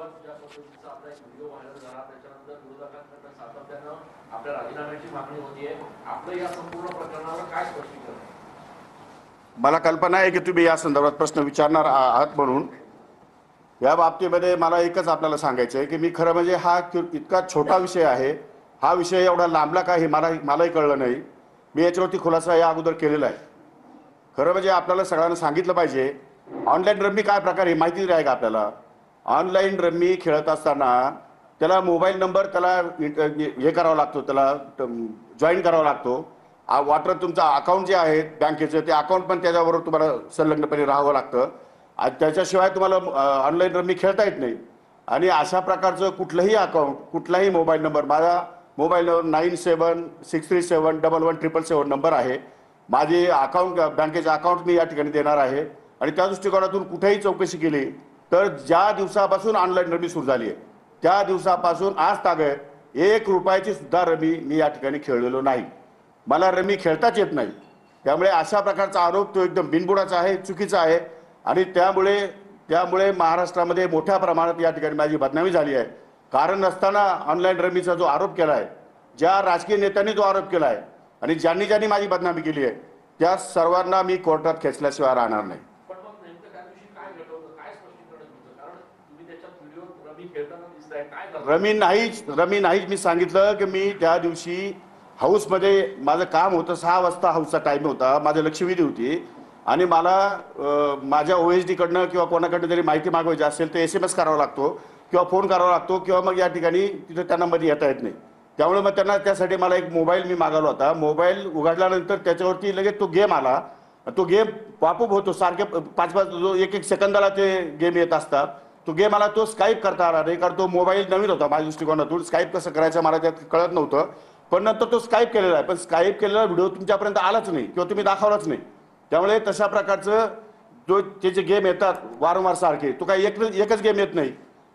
सुरुवात ज्या पद्धतीचा आपला एक व्हिडिओ व्हायरल झाला त्याच्यानंतर विरोधकांकडून सातत्यानं आपल्या राजीनाम्याची मागणी होतीये. आपलं या संपूर्ण प्रकरणावर काय स्पष्टीकरण? मला कल्पना आहे की तुम्ही या संदर्भात प्रश्न विचारणार आहात, म्हणून या बाबतीमध्ये मला एकच आपल्याला सांगायचं आहे की मी खरं म्हणजे हा इतका छोटा विषय आहे, हा विषय एवढा लांबला काही मलाही कळलं नाही. मी याच्यावरती खुलासा या अगोदर केलेला आहे. खरं म्हणजे आपल्याला सगळ्यांना सांगितलं पाहिजे ऑनलाईन रम्मी काय प्रकार आहे माहिती आहे का आपल्याला. ऑनलाईन रम्मी खेळत असताना त्याला मोबाईल नंबर त्याला हे करावा लागतो, त्याला जॉईन करावा लागतो. वाटर तुमचं अकाउंट जे आहे बँकेचं ते अकाउंट पण त्याच्याबरोबर तुम्हाला संलग्नपणे राहावं लागतं. त्याच्याशिवाय तुम्हाला ऑनलाईन रम्मी खेळता येत नाही. आणि अशा प्रकारचं कुठलंही अकाउंट, कुठलाही मोबाईल नंबर, माझा मोबाईल नंबर 9763711177 नंबर आहे. माझे अकाउंट बँकेचे अकाउंट मी या ठिकाणी देणार आहे. आणि त्या दृष्टिकोनातून कुठेही चौकशी केली तर ज्या दिवसापासून ऑनलाईन रमी सुरू झाली आहे त्या दिवसापासून आज तागत 1 रुपयाची सुद्धा रमी मी या ठिकाणी खेळलेलो नाही. मला रमी खेळताच येत नाही. त्यामुळे अशा प्रकारचा आरोप तो एकदम बिनबुडाचा आहे, चुकीचा आहे. आणि त्यामुळे महाराष्ट्रामध्ये मोठ्या प्रमाणात या ठिकाणी माझी बदनामी झाली आहे. कारण नसताना ऑनलाईन रमीचा जो आरोप केला आहे, ज्या राजकीय नेत्यांनी जो आरोप केला आहे आणि ज्यांनी माझी बदनामी केली आहे त्या सर्वांना मी कोर्टात खेचल्याशिवाय राहणार नाही. पण मग नेमकं त्या दिवशी काय घडवलं, काय स्पष्टीकरण तुमचं? कारण तुम्ही त्याच्या व्हिडिओ रमी खेळताना दिसताय, काय करताय? रमी नाहीच. मी सांगितलं की मी त्या दिवशी हाऊसमध्ये माझं काम होतं. 6 वाजता हाऊसचा टाईम होता, माझं लक्षवेधी होती. आणि मला माझ्या OSD कडनं किंवा कोणाकडनं जरी माहिती मागवायची असेल तर SMS करावा लागतो किंवा फोन करावा लागतो किंवा मग या ठिकाणी तिथं त्यांना मध्ये येता येत नाही. त्यामुळे मग त्यासाठी मला एक मोबाईल मी मागवला होता. मोबाईल उघडल्यानंतर त्याच्यावरती लगेच तो गेम आला. तो गेम पॉपअप होतो सारखे 5-5 जो 1-1 सेकंदाला ते गेम येत असतात. तो गेम आला, तो स्काईप करता आला नाही कारण तो मोबाईल नवीन होता माझ्या दृष्टिकोनातून. स्काईप कसं करायचं मला त्यात कळत नव्हतं. पण नंतर तो स्काईप केलेला आहे, पण स्काईप केलेला व्हिडिओ तुमच्यापर्यंत आलाच नाही किंवा तुम्ही दाखवलाच नाही. त्यामुळे तशा प्रकारचं जे गेम येतात वारंवार सारखे, तो काही एकच गेम येत नाही.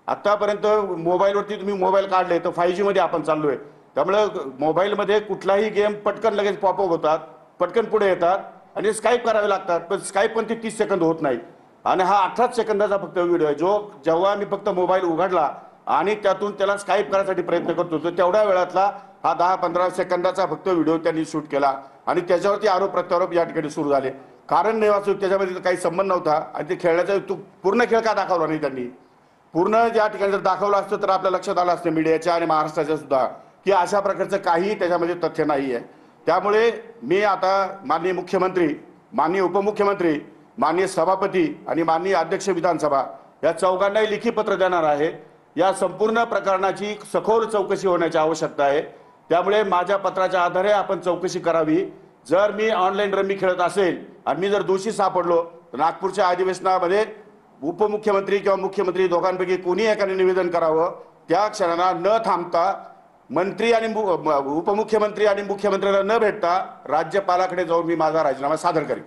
आतापर्यंत मोबाईलवरती तुम्ही मोबाईल काढले तर 5G मध्ये आपण चाललोय. त्यामुळे मोबाईलमध्ये कुठलाही गेम पटकन लगेच पॉपअप होतात, पटकन पुढे येतात आणि स्काईप करावे लागतात. पण स्काईप पण ते 30 सेकंद होत नाही. आणि हा 18 सेकंदाचा फक्त व्हिडिओ आहे जो जेव्हा मी फक्त मोबाईल उघडला आणि त्यातून त्याला स्काईप करण्यासाठी प्रयत्न करत होतो तेवढ्या वेळातला हा 10-15 सेकंदाचा फक्त व्हिडिओ त्यांनी शूट केला. आणि त्याच्यावरती आरोप प्रत्यारोप या ठिकाणी सुरू झाले. कारण नाही वाचूक त्याच्यामध्ये काही संबंध नव्हता. आणि ते खेळण्याचा पूर्ण खेळ का दाखवला नाही त्यांनी? पूर्ण ज्या ठिकाणी जर दाखवलं असतं तर आपल्या लक्षात आलं असतं मीडियाच्या आणि महाराष्ट्राच्या सुद्धा की अशा प्रकारचं काहीही त्याच्यामध्ये तथ्य नाही आहे. त्यामुळे मी आता माननीय मुख्यमंत्री, माननीय उपमुख्यमंत्री, माननीय सभापती आणि माननीय अध्यक्ष विधानसभा या चौघांनाही लेखी पत्र देणार आहे. या संपूर्ण प्रकरणाची सखोल चौकशी होण्याची आवश्यकता आहे. त्यामुळे माझ्या पत्राच्या आधारे आपण चौकशी करावी. जर मी ऑनलाईन रमी खेळत असेल आणि मी जर दोषी सापडलो तर नागपूरच्या अधिवेशनामध्ये उपमुख्यमंत्री किंवा मुख्यमंत्री दोघांपैकी कोणी एकाने निवेदन करावं. त्या क्षणाला न थांबता मंत्री आणि उपमुख्यमंत्री आणि मुख्यमंत्र्यांना न भेटता राज्यपालाकडे जाऊन मी माझा राजीनामा सादर करेन.